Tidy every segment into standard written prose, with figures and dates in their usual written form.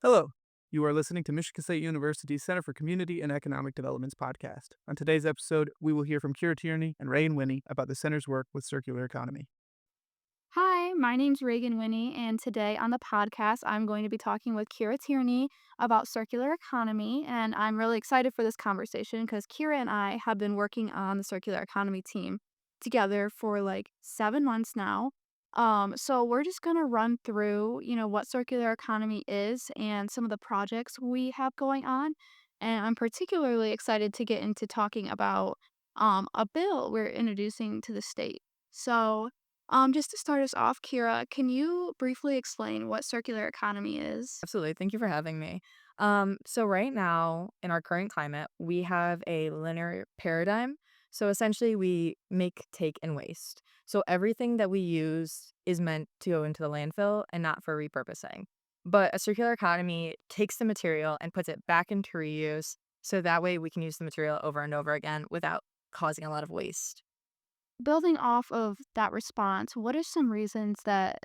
Hello. You are listening to Michigan State University's Center for Community and Economic Development's podcast. On today's episode, we will hear from Kiera Tierney and Reagan Winnie about the center's work with circular economy. Hi, my name's Reagan Winnie, and today on the podcast, I'm going to be talking with Kiera Tierney about circular economy. And I'm really excited for this conversation because Kiera and I have been working on the circular economy team together for like 7 months now. So we're just going to run through, what circular economy is and some of the projects we have going on. And I'm particularly excited to get into talking about a bill we're introducing to the state. Just to start us off, Kira, can you briefly explain what circular economy is? Absolutely. Thank you for having me. So right now in our current climate, we have a linear paradigm. So essentially we make, take, and waste. So everything that we use is meant to go into the landfill and not for repurposing. But a circular economy takes the material and puts it back into reuse. So that way we can use the material over and over again without causing a lot of waste. Building off of that response, what are some reasons that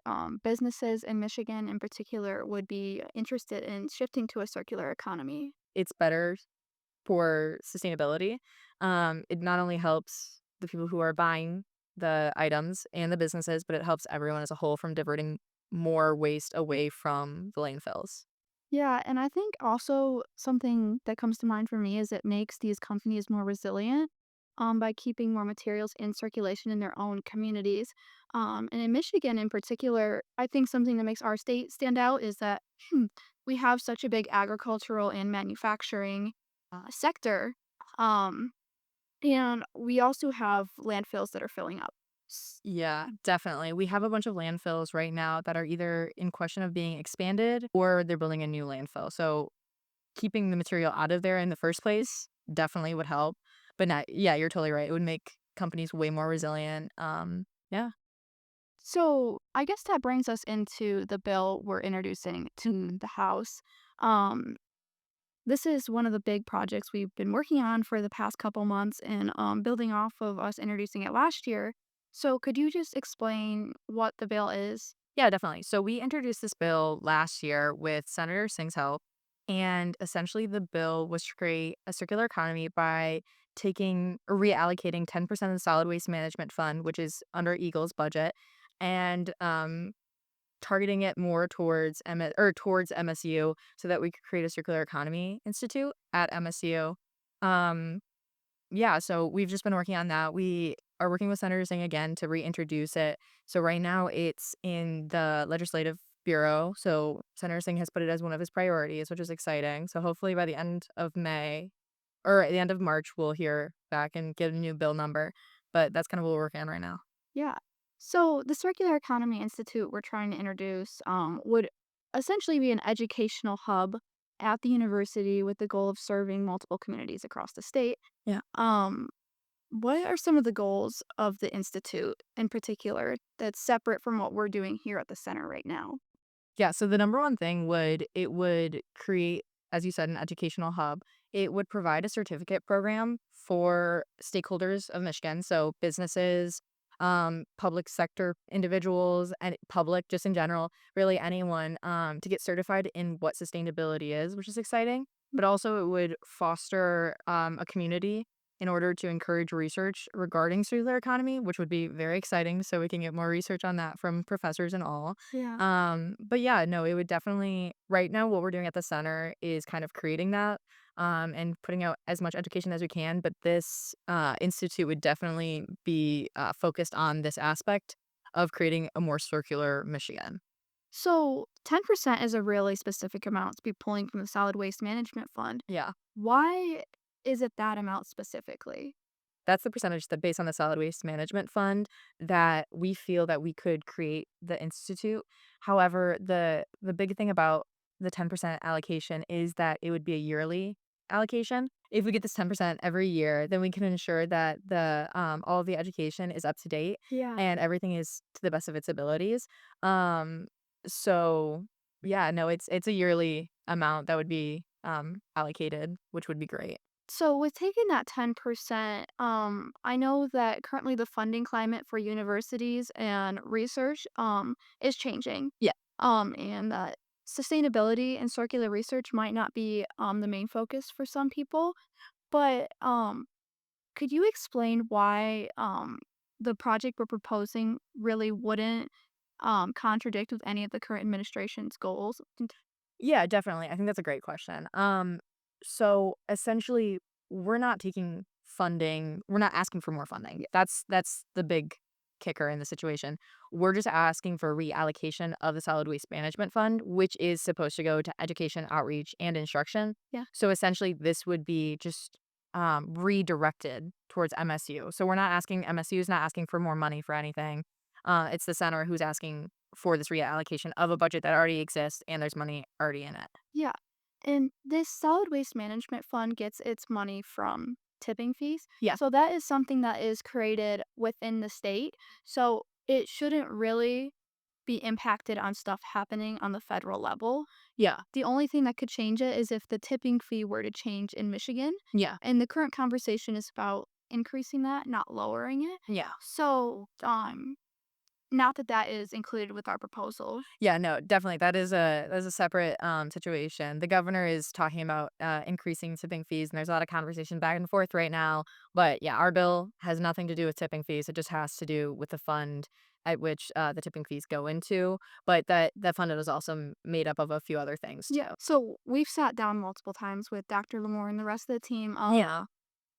businesses in Michigan in particular would be interested in shifting to a circular economy? It's better for sustainability. It not only helps the people who are buying the items and the businesses, but it helps everyone as a whole from diverting more waste away from the landfills. Yeah, and I think also something that comes to mind for me is it makes these companies more resilient by keeping more materials in circulation in their own communities. And in Michigan in particular, I think something that makes our state stand out is that we have such a big agricultural and manufacturing sector. Um, and we also have landfills that are filling up. Yeah, definitely. We have a bunch of landfills right now that are either in question of being expanded or they're building a new landfill. So keeping the material out of there in the first place definitely would help. But not, yeah, you're totally right. It would make companies way more resilient. Yeah. So I guess that brings us into the bill we're introducing to the House. Um, this is one of the big projects we've been working on for the past couple months and building off of us introducing it last year. So could you just explain what the bill is? Yeah, definitely. So we introduced this bill last year with Senator Singh's help. And essentially, the bill was to create a circular economy by taking or reallocating 10% of the solid waste management fund, which is under Eagle's budget, and targeting it more towards towards MSU so that we could create a circular economy institute at MSU. Um, yeah, so we've just been working on that. We are working with Senator Singh again to reintroduce it. So right now it's in the legislative bureau. So Senator Singh has put it as one of his priorities, which is exciting. So hopefully by the end of May or at the end of March, we'll hear back and get a new bill number. But that's kind of what we're working on right now. Yeah. So the Circular Economy Institute we're trying to introduce would essentially be an educational hub at the university with the goal of serving multiple communities across the state. Yeah. Um, what are some of the goals of the institute in particular that's separate from what we're doing here at the center right now? Yeah, so the number one thing would create, as you said, an educational hub. It would provide a certificate program for stakeholders of Michigan, so businesses, public sector individuals, and public just in general, really anyone, to get certified in what sustainability is, which is exciting. But also, it would foster a community in order to encourage research regarding circular economy, which would be very exciting. So we can get more research on that from professors and all. Yeah. But yeah, no, it would definitely right now what we're doing at the center is kind of creating that, and putting out as much education as we can, but this, institute would definitely be, focused on this aspect of creating a more circular Michigan. So 10% is a really specific amount to be pulling from the Solid Waste Management Fund. Yeah. Why is it that amount specifically? That's the percentage that based on the solid waste management fund that we feel that we could create the institute. However, the big thing about the 10% allocation is that it would be a yearly allocation. If we get this 10% every year, then we can ensure that the all of the education is up to date Yeah. and everything is to the best of its abilities. Um, so yeah, no, it's a yearly amount that would be allocated, which would be great. So with taking that 10%, I know that currently the funding climate for universities and research is changing. Yeah. And that sustainability and circular research might not be the main focus for some people, but could you explain why the project we're proposing really wouldn't contradict with any of the current administration's goals? Yeah, definitely. I think that's a great question. So essentially, we're not taking funding. We're not asking for more funding. That's the big kicker in the situation. We're just asking for reallocation of the solid waste management fund, which is supposed to go to education, outreach, and instruction. Yeah. So essentially, this would be just redirected towards MSU. So we're not asking MSU is not asking for more money for anything. It's the center who's asking for this reallocation of a budget that already exists and there's money already in it. Yeah. And this solid waste management fund gets its money from tipping fees. Yeah. So that is something that is created within the state. So it shouldn't really be impacted on stuff happening on the federal level. Yeah. The only thing that could change it is if the tipping fee were to change in Michigan. Yeah. And the current conversation is about increasing that, not lowering it. Yeah. So, not that that is included with our proposal. Yeah, no, definitely. That is a separate situation. The governor is talking about increasing tipping fees and there's a lot of conversation back and forth right now. But yeah, our bill has nothing to do with tipping fees. It just has to do with the fund at which the tipping fees go into. But that fund is also made up of a few other things too. Yeah. So we've sat down multiple times with Dr. Lamore and the rest of the team, Yeah.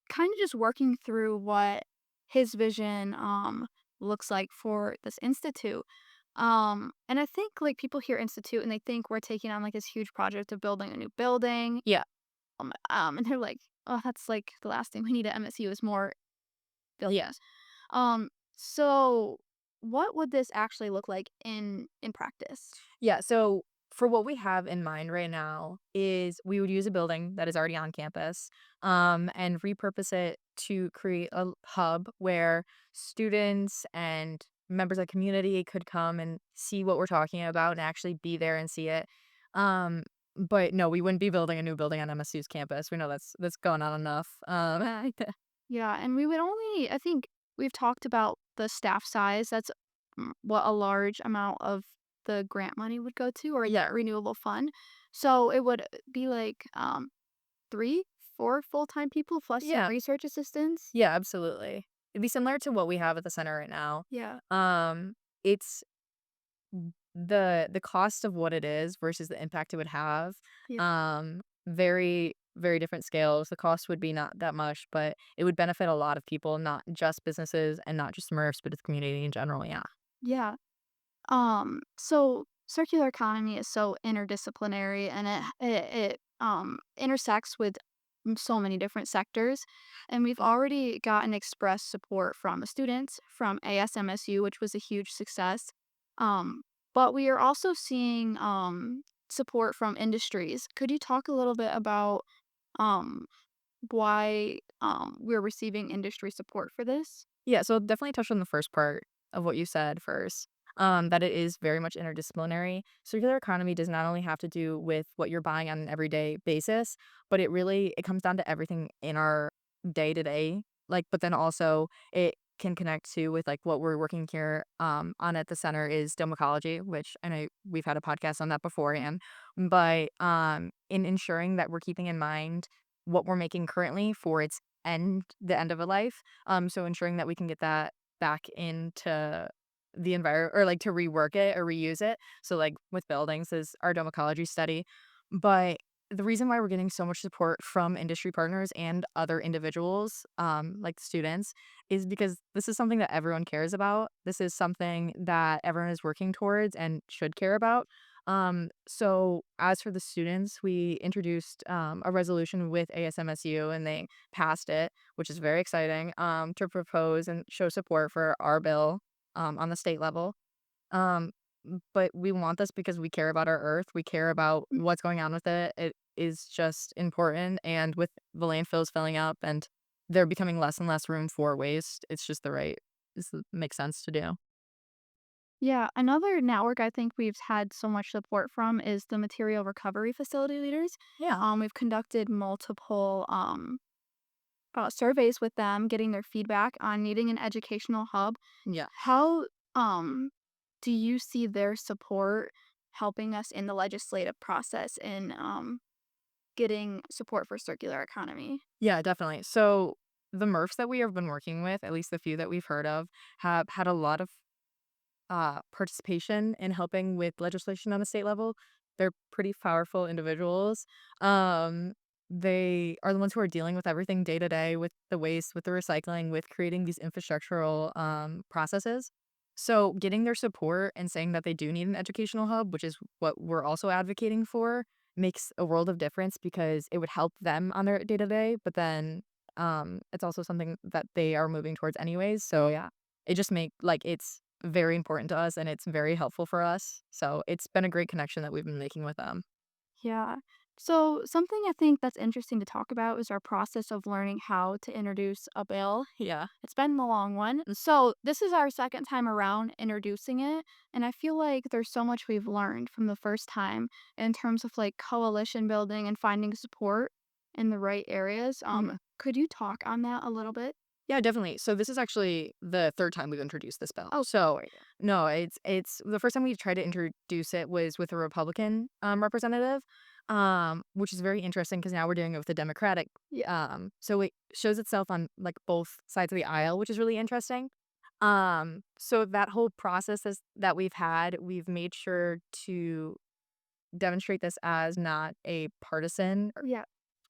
kind of just working through what his vision looks like for this institute. And I think like people hear institute and they think we're taking on like this huge project of building a new building. Yeah. And they're like, oh, that's like the last thing we need at MSU is more Yeah. buildings. So what would this actually look like in practice? Yeah, so for what we have in mind right now is we would use a building that is already on campus, and repurpose it to create a hub where students and members of the community could come and see what we're talking about and actually be there and see it. But no, we wouldn't be building a new building on MSU's campus. We know that's going on enough. Yeah, and we would only I think we've talked about the staff size. That's what a large amount of the grant money would go to or Yeah. the renewable fund. So it would be like 3, 4 full-time people plus some Yeah. research assistants. Yeah, absolutely. It'd be similar to what we have at the center right now. Yeah. It's the cost of what it is versus the impact it would have, Yeah. very, very different scales. The cost would be not that much, but it would benefit a lot of people, not just businesses and not just Smurfs, but the community in general, yeah. Yeah. So circular economy is so interdisciplinary and it intersects with so many different sectors. And we've already gotten express support from the students from ASMSU, which was a huge success. But we are also seeing support from industries. Could you talk a little bit about um why we're receiving industry support for this? Yeah, so definitely touch on the first part of what you said first, that it is very much interdisciplinary. Circular economy does not only have to do with what you're buying on an everyday basis, but it comes down to everything in our day to day. Like, but then also it can connect to with like what we're working here on at the center is dome ecology, which I know we've had a podcast on that beforehand. But in ensuring that we're keeping in mind what we're making currently for the end of a life. So ensuring that we can get that back into the environment or like to rework it or reuse it. So like with buildings is our dome ecology study. But the reason why we're getting so much support from industry partners and other individuals, like students, is because this is something that everyone cares about. This is something that everyone is working towards and should care about. So as for the students, we introduced a resolution with ASMSU and they passed it, which is very exciting, to propose and show support for our bill on the state level. Um, but we want this because we care about our earth. We care about what's going on with it. It is just important. And with the landfills filling up and there becoming less and less room for waste, it's just this makes sense to do. Yeah, another network I think we've had so much support from is the material recovery facility leaders. Yeah. We've conducted multiple surveys with them, getting their feedback on needing an educational hub. Yeah. How do you see their support helping us in the legislative process in getting support for circular economy. Yeah, definitely. So the MRFs that we have been working with, at least the few that we've heard of, have had a lot of participation in helping with legislation on the state level. They're pretty powerful individuals. Um, they are the ones who are dealing with everything day to day with the waste, with the recycling, with creating these infrastructural processes. So, getting their support and saying that they do need an educational hub, which is what we're also advocating for, makes a world of difference because it would help them on their day to day. But then it's also something that they are moving towards anyways. So, yeah, it just make like it's very important to us and it's very helpful for us. So it's been a great connection that we've been making with them. Yeah. So, something I think that's interesting to talk about is our process of learning how to introduce a bill. Yeah. It's been a long one. So, this is our second time around introducing it. And I feel like there's so much we've learned from the first time in terms of like coalition building and finding support in the right areas. Mhm. Could you talk on that a little bit? Yeah, definitely. So this is actually the third time we've introduced this bill. Oh, So sorry. no, it's the first time we tried to introduce it was with a Republican representative, which is very interesting because now we're doing it with a Democratic. Yeah. So it shows itself on like both sides of the aisle, which is really interesting. So that whole process that we've had, we've made sure to demonstrate this as not a partisan Yeah.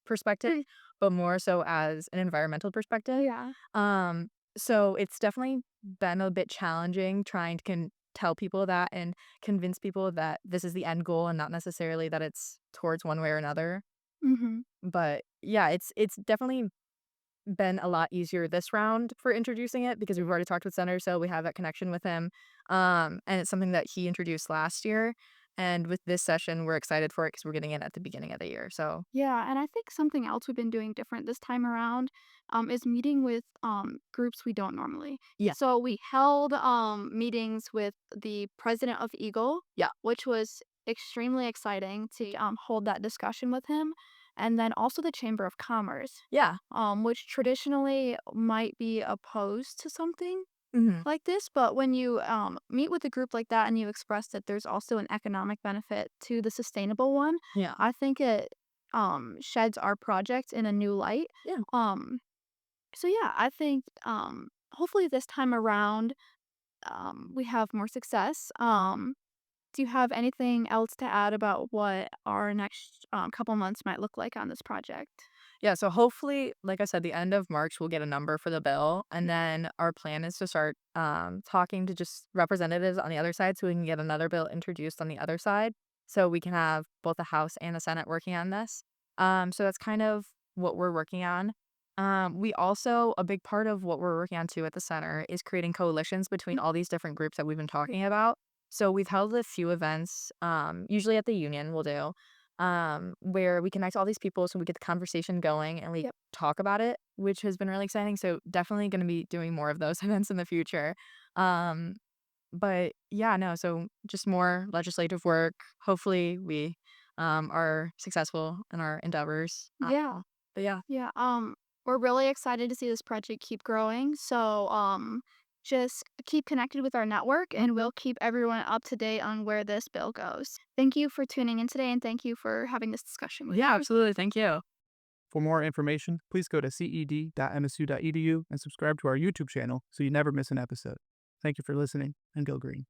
perspective, but more so as an environmental perspective. Yeah. Um, so it's definitely been a bit challenging trying to tell people that and convince people that this is the end goal and not necessarily that it's towards one way or another. Mm-hmm. But yeah, it's definitely been a lot easier this round for introducing it because we've already talked with Senator, so we have that connection with him. And it's something that he introduced last year. And with this session, we're excited for it because we're getting it at the beginning of the year. So Yeah, and I think something else we've been doing different this time around is meeting with groups we don't normally. yeah, So we held meetings with the president of Eagle, yeah, which was extremely exciting to hold that discussion with him, and then also the Chamber of Commerce, yeah. which traditionally might be opposed to something Hmm. like this, but when you meet with a group like that and you express that there's also an economic benefit to the sustainable one, Yeah. I think it sheds our project in a new light. Yeah. Um, so yeah, I think hopefully this time around we have more success. Do you have anything else to add about what our next couple months might look like on this project? Yeah, so hopefully, like I said, the end of March, we'll get a number for the bill, and then our plan is to start, talking to just representatives on the other side so we can get another bill introduced on the other side, so we can have both the House and the Senate working on this. So that's kind of what we're working on. We also a big part of what we're working on too at the center is creating coalitions between all these different groups that we've been talking about. So we've held a few events, usually at the union we'll do, where we connect all these people so we get the conversation going and we Yep. talk about it, which has been really exciting. So definitely going to be doing more of those events in the future. Um, but yeah, no, so just more legislative work. Hopefully we are successful in our endeavors. Yeah. But yeah, Yeah, we're really excited to see this project keep growing. So, just keep connected with our network and we'll keep everyone up to date on where this bill goes. Thank you for tuning in today and thank you for having this discussion with yeah, me. absolutely. Thank you. For more information, please go to ced.msu.edu and subscribe to our YouTube channel so you never miss an episode. Thank you for listening, and go green.